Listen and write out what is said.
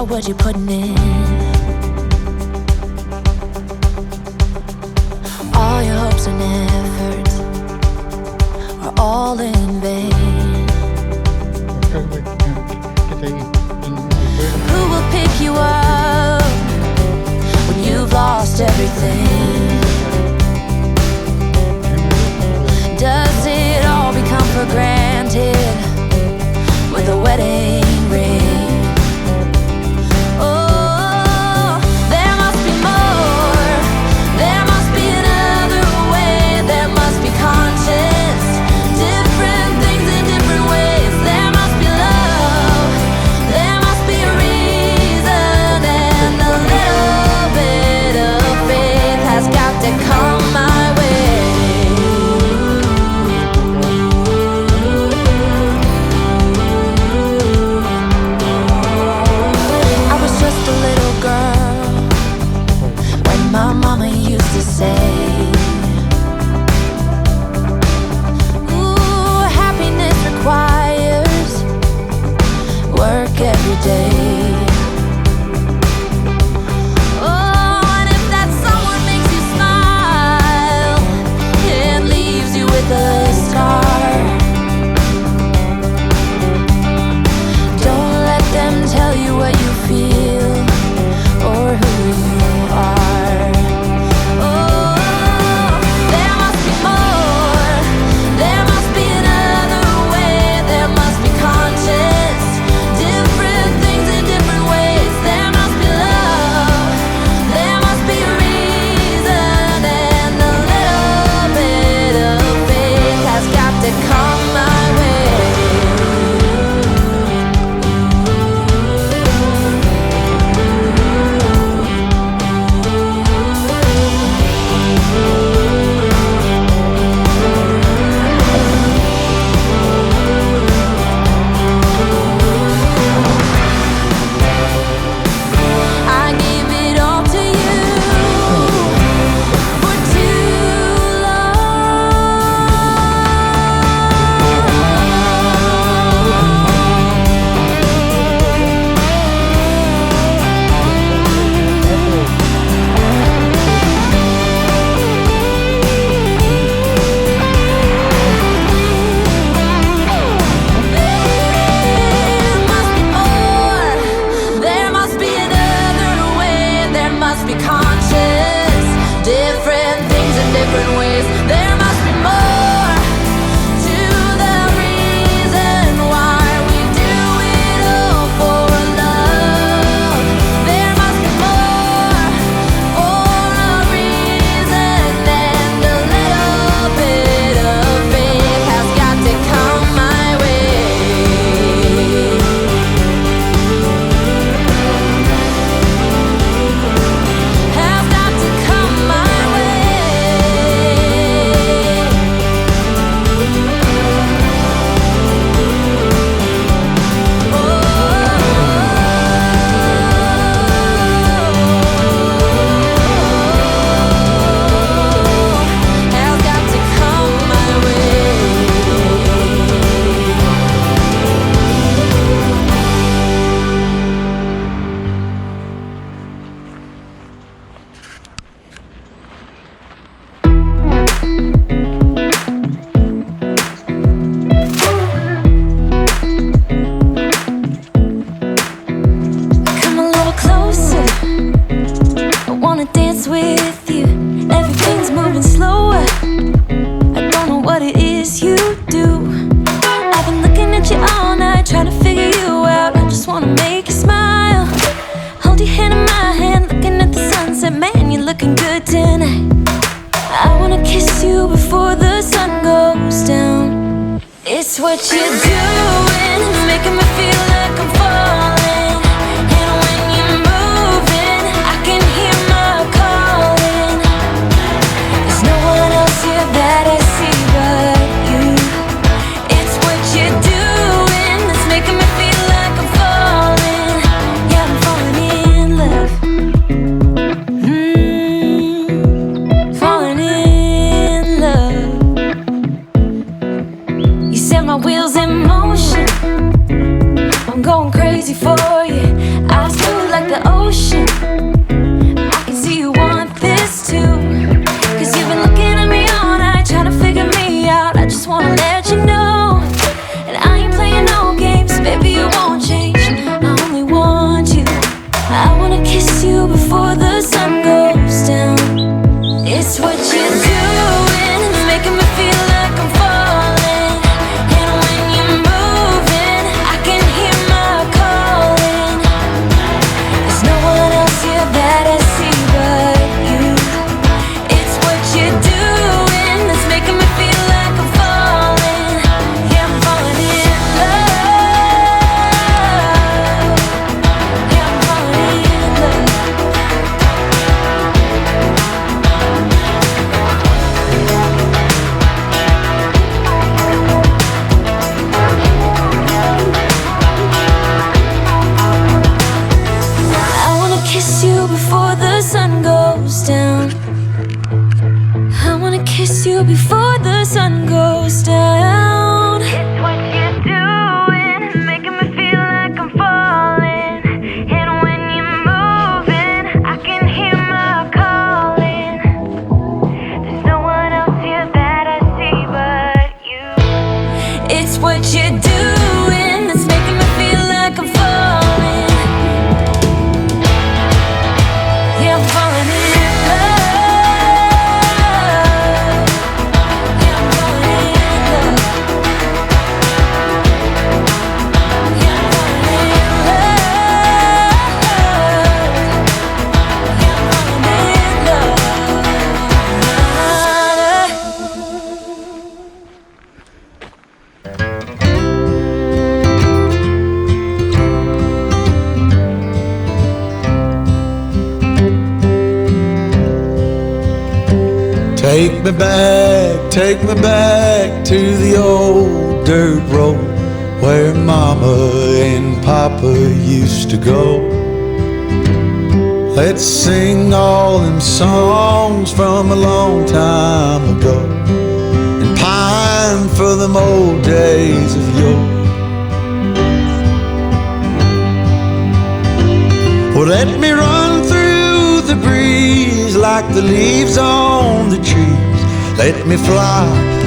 about what you're putting in. All your hopes and efforts are all in vain. Who will pick you up when you've lost everything? Does it all become for granted with a wedding ring? Oh, there must be more. There must be another way. There must be conscience. Different things in different ways. There must be love. There must be a reason. And a little bit of faith has got to come my way. My mama used to say, ooh, happiness requires work every day. Oh, and if that someone makes you smile and leaves you with a scar, don't let them tell you what you feel or who you are. It's what you're doing, it's making me feel like I'm falling. And when you're moving, I can hear my calling. There's no one else here that I see but you. It's what you're doing, it's making me feel like I'm falling. Yeah, I'm falling in love. Falling in love. You set my wheels in motion. before the sun goes down. It's what you're doing, it's making me feel like I'm falling. And when you're moving, I can hear my calling. There's no one else here that I see but you. It's what you're doing that's making me feel like I'm falling. Yeah, I'm falling in love. Yeah, I'm falling in love. I wanna kiss you before the sun goes down. I wanna kiss you before the sun goes down. It's what you're doing, making me feel like I'm falling. And when you're moving, I can hear my calling. There's no one else here that I see but you. It's what you're doing that's making me feel like I'm falling. Yeah, I'm falling in love. Yeah, I'm falling in love. Yeah, I'm falling in love. Yeah, I'm falling in love. Take me back to the old dirt road where Mama and Papa used to go. Let's sing all them songs from a long time ago and pine for them old days of yore. Well, let me run through the breeze like the leaves on the trees. Let me fly